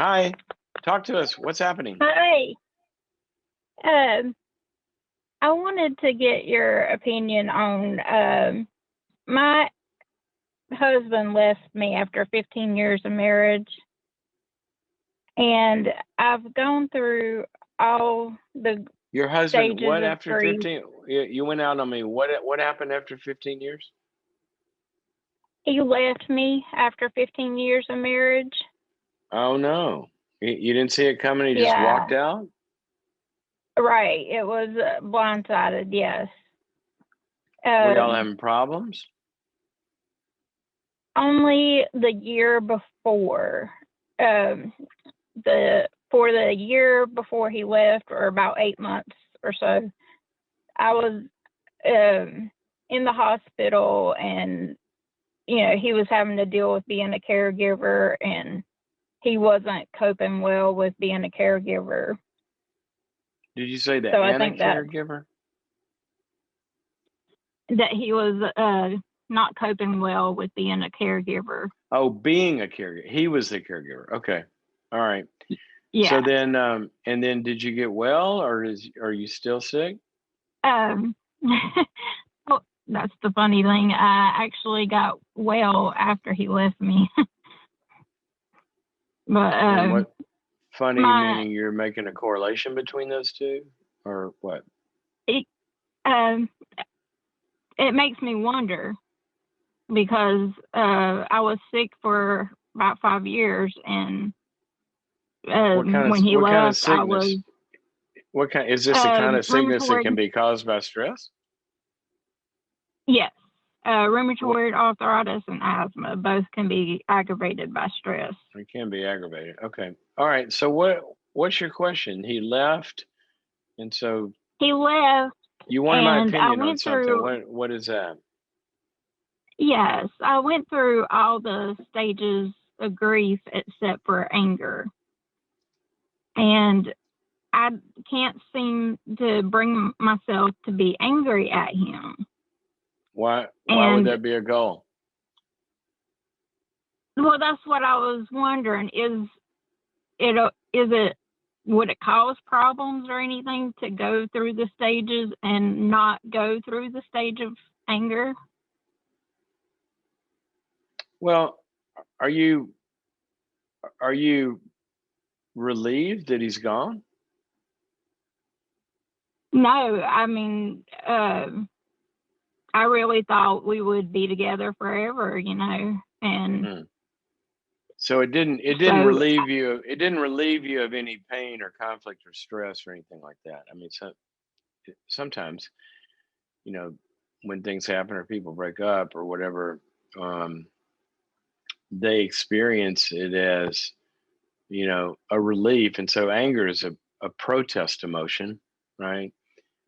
Hi, talk to us. What's happening? Hi. Um, I wanted to get your opinion on my husband left me after 15 years of marriage, and I've gone through all the Your husband, stages what of after grief. 15? You went out on me. What happened after 15 years? He left me after 15 years of marriage. Oh no. You didn't see it coming, he just Yeah, walked out? right. It was blindsided, yes. Were y'all Um, having problems? Only the year before. Um, for the year before he left, or about 8 months or so, I was in the hospital, and he was having to deal with being a caregiver, and he wasn't coping well with being a caregiver. Did you say the So I Anna think that caregiver? he was not coping well with being a caregiver. Oh, being a caregiver. He was the caregiver. Okay. All right. So Yeah. then, and then did you get well, or are you still sick? Um, well, that's the funny thing. I actually got well after he left me. But And what funny my meaning you're making a correlation between those two, or what? it, um, it makes me wonder because I was sick for about 5 years, and when he What kind of left, I was sickness? What kind is this the kind of sickness that can rheumatoid. be caused by stress? Yes, What rheumatoid arthritis and asthma both can be aggravated by stress. it can be aggravated. Okay. All right. So what's your question? He left, and so He left, you wanted my and I opinion on went something. through. What is that? Yes, I went through all the stages of grief except for anger, and I can't seem to bring myself to be angry at him. Why would And that be a goal? well, that's what I was wondering. Is it would it cause problems or anything to go through the stages and not go through the stage of anger? Well, are you are you relieved that he's gone? No, I mean, I really thought we would be together forever, and Hmm. So it didn't so relieve you. It didn't relieve you of any pain or conflict or stress or anything like that. I mean, sometimes, you know, when things happen or people break up or whatever, um, they experience it as, a relief. And so anger is a protest emotion, right?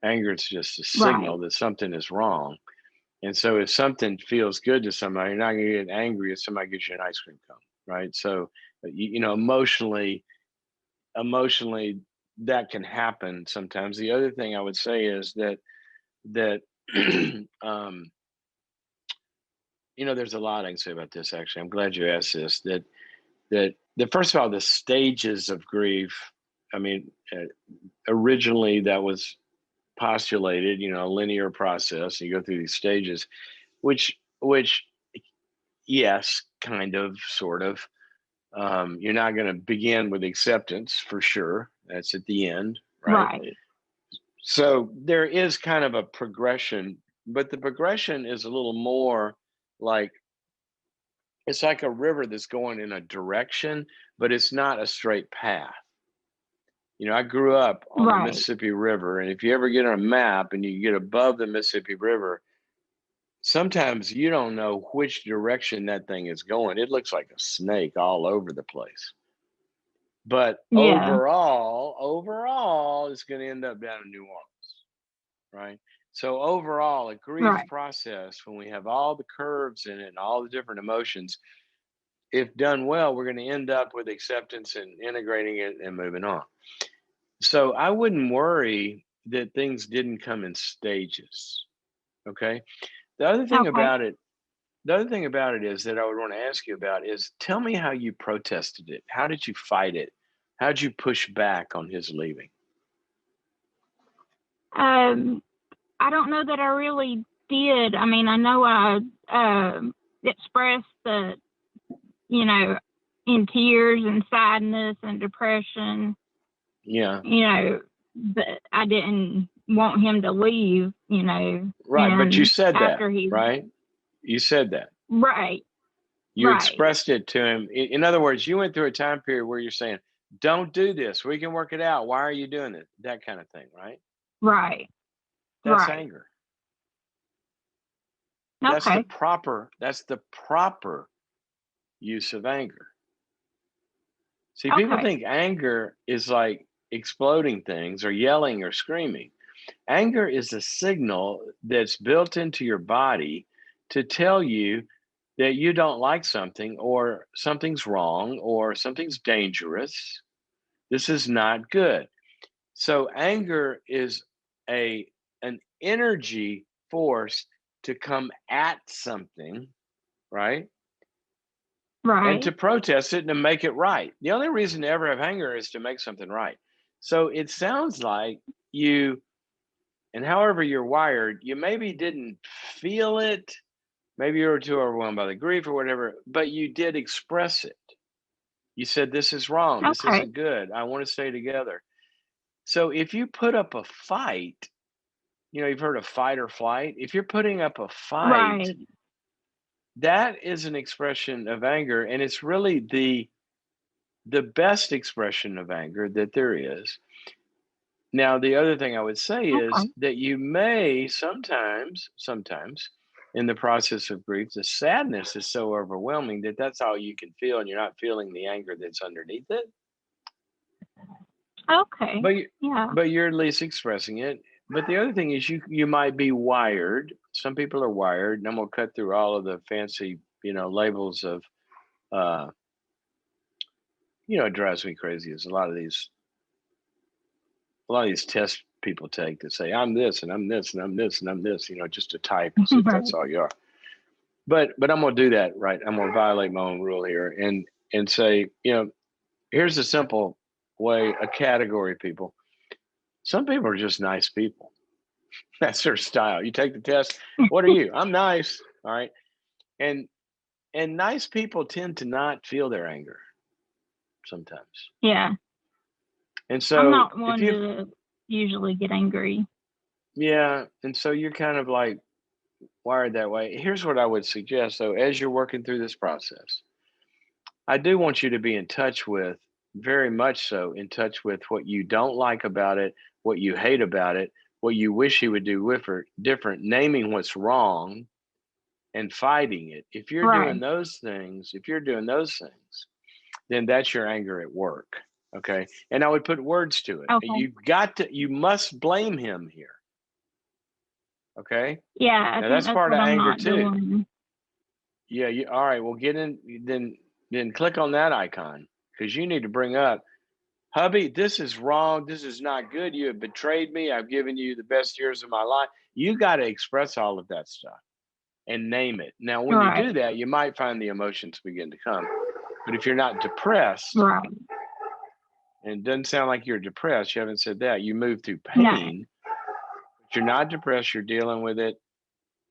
Anger is just a right, signal that something is wrong. And so if something feels good to somebody, you're not going to get angry if somebody gives you an ice cream cone, right? So, emotionally, that can happen sometimes. The other thing I would say is that um, there's a lot I can say about this. Actually, I'm glad you asked this. That first of all, the stages of grief. I mean, originally that was postulated, a linear process. You go through these stages, which yes, kind of, sort of. You're not going to begin with acceptance for sure. That's at the end, right? right, So there is kind of a progression, but the progression is a little more like it's like a river that's going in a direction, but it's not a straight path. I grew up on the right. Mississippi River, and if you ever get on a map and you get above the Mississippi River, sometimes you don't know which direction that thing is going. It looks like a snake all over the place. But Yeah, overall, it's going to end up down in New Orleans, right? So overall, a grief right. process, when we have all the curves in it and all the different emotions, if done well, we're going to end up with acceptance and integrating it and moving on. So I wouldn't worry that things didn't come in stages. Okay. The other thing Okay. about it, the other thing about it is that I would want to ask you about is tell me how you protested it. How did you fight it? How did you push back on his leaving? Um, I don't know that I really did. I mean, I know I expressed the, you know, in tears and sadness and depression, Yeah. but I didn't want him to leave, Right. But you and said that, after he, right? You said that. right, You right, expressed it to him. In other words, you went through a time period where you're saying, don't do this. We can work it out. Why are you doing it? That kind of thing, right? right, That's right. anger. Okay, That's the proper use of anger. See, people okay, think anger is like exploding things or yelling or screaming. Anger is a signal that's built into your body to tell you that you don't like something or something's wrong or something's dangerous. This is not good. So anger is a an energy force to come at something, right? And right, to protest it and to make it right. The only reason to ever have anger is to make something right. So it sounds like you, and however you're wired, you maybe didn't feel it. Maybe you were too overwhelmed by the grief or whatever, but you did express it. You said, this is wrong. This okay, isn't good. I want to stay together. So if you put up a fight, you've heard of fight or flight. If you're putting up a fight, right, that is an expression of anger. And it's really the best expression of anger that there is. Now, the other thing I would say is okay, that you may sometimes in the process of grief, the sadness is so overwhelming that that's all you can feel, and you're not feeling the anger that's underneath it. okay, But you, yeah, but you're at least expressing it. But the other thing is you might be wired. Some people are wired, and I'm gonna cut through all of the fancy, labels of uh, it drives me crazy is a lot of these tests people take to say I'm this and I'm this and I'm this and I'm this, just to type as if that's right, all you are. But I'm gonna do that, right? I'm gonna violate my own rule here and say, here's a simple way, a category of people. Some people are just nice people. That's their style. You take the test. What are you? I'm nice. All right. And and nice people tend to not feel their anger sometimes. yeah. And I'm so not if one you to usually get angry. yeah, and so you're kind of like wired that way. Here's what I would suggest though, as you're working through this process, I do want you to be in touch with, very much so, in touch with what you don't like about it, what you hate about it, what you wish he would do with it different, naming what's wrong and fighting it. Right. If you're doing those things, then that's your anger at work. Okay. And I would put words to it. Okay. You must blame him here. Okay. Yeah, I Now think that's that's part of what I'm anger not too. doing. Yeah. All right. Well, get in, then click on that icon because you need to bring up, hubby, this is wrong. This is not good. You have betrayed me. I've given you the best years of my life. You got to express all of that stuff and name it. Now, when you do Right. that, you might find the emotions begin to come. But if you're not depressed, Right. and it doesn't sound like you're depressed, you haven't said that, you move through No. pain, but you're not depressed, you're dealing with it.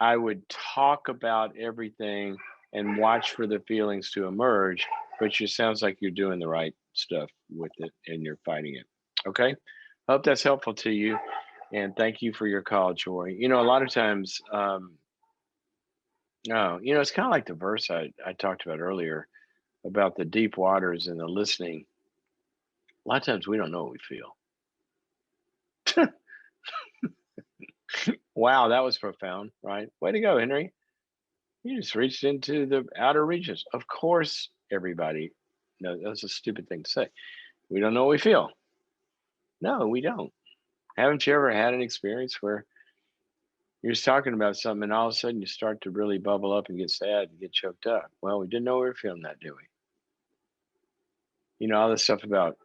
I would talk about everything and watch for the feelings to emerge, but it sounds like you're doing the right stuff with it and you're fighting it. Okay. Hope that's helpful to you. And thank you for your call, Joy. A lot of times, no, it's kind of like the verse I talked about earlier about the deep waters and the listening. A lot of times we don't know what we feel. Wow, that was profound, right? Way to go, Henry. You just reached into the outer reaches. Of course, everybody. No, that's a stupid thing to say. We don't know what we feel. No, we don't. Haven't you ever had an experience where you're just talking about something and all of a sudden you start to really bubble up and get sad and get choked up? Well, we didn't know we were feeling that, do we? All this stuff about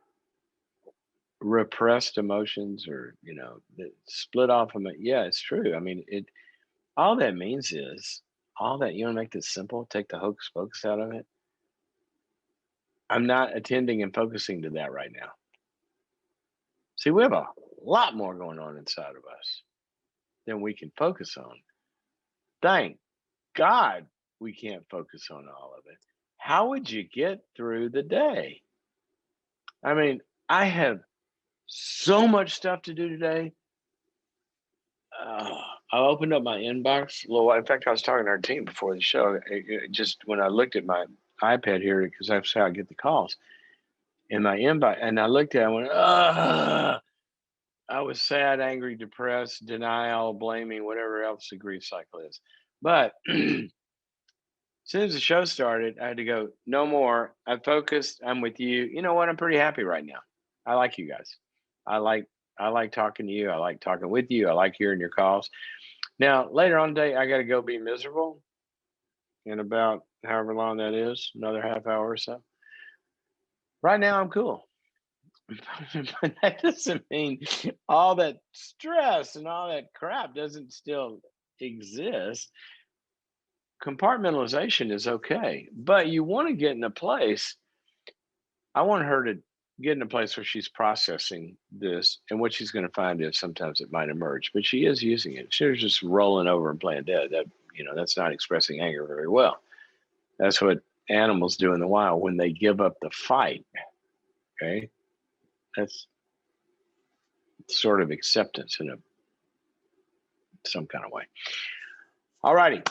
repressed emotions or, the split off. Yeah, it's true. I mean, all that means is all that, you want to make this simple, take the hocus pocus out of it. I'm not attending and focusing to that right now. See, we have a lot more going on inside of us than we can focus on. Thank God we can't focus on all of it. How would you get through the day? I mean, I have so much stuff to do today. I opened up my inbox. Well, in fact, I was talking to our team before the show. Just when I looked at my iPad here, because that's how I get the calls in my inbox, and I looked at it, I went, ugh. I was sad, angry, depressed, denial, blaming, whatever else the grief cycle is. But as soon as the show started, I had to go, no more. I focused. I'm with you. You know what? I'm pretty happy right now. I like you guys. I like I like talking to you. I like talking with you. I like hearing your calls. Now, later on today, I got to go be miserable in about however long that is, another half hour or so. Right now, I'm cool. But that doesn't mean all that stress and all that crap doesn't still exist. Compartmentalization is okay, but you want to get in a place. I want her to get in a place where she's processing this, and what she's going to find is sometimes it might emerge, but she is using it. She's just rolling over and playing dead. That's not expressing anger very well. That's what animals do in the wild when they give up the fight. Okay, that's sort of acceptance in some kind of way. All righty.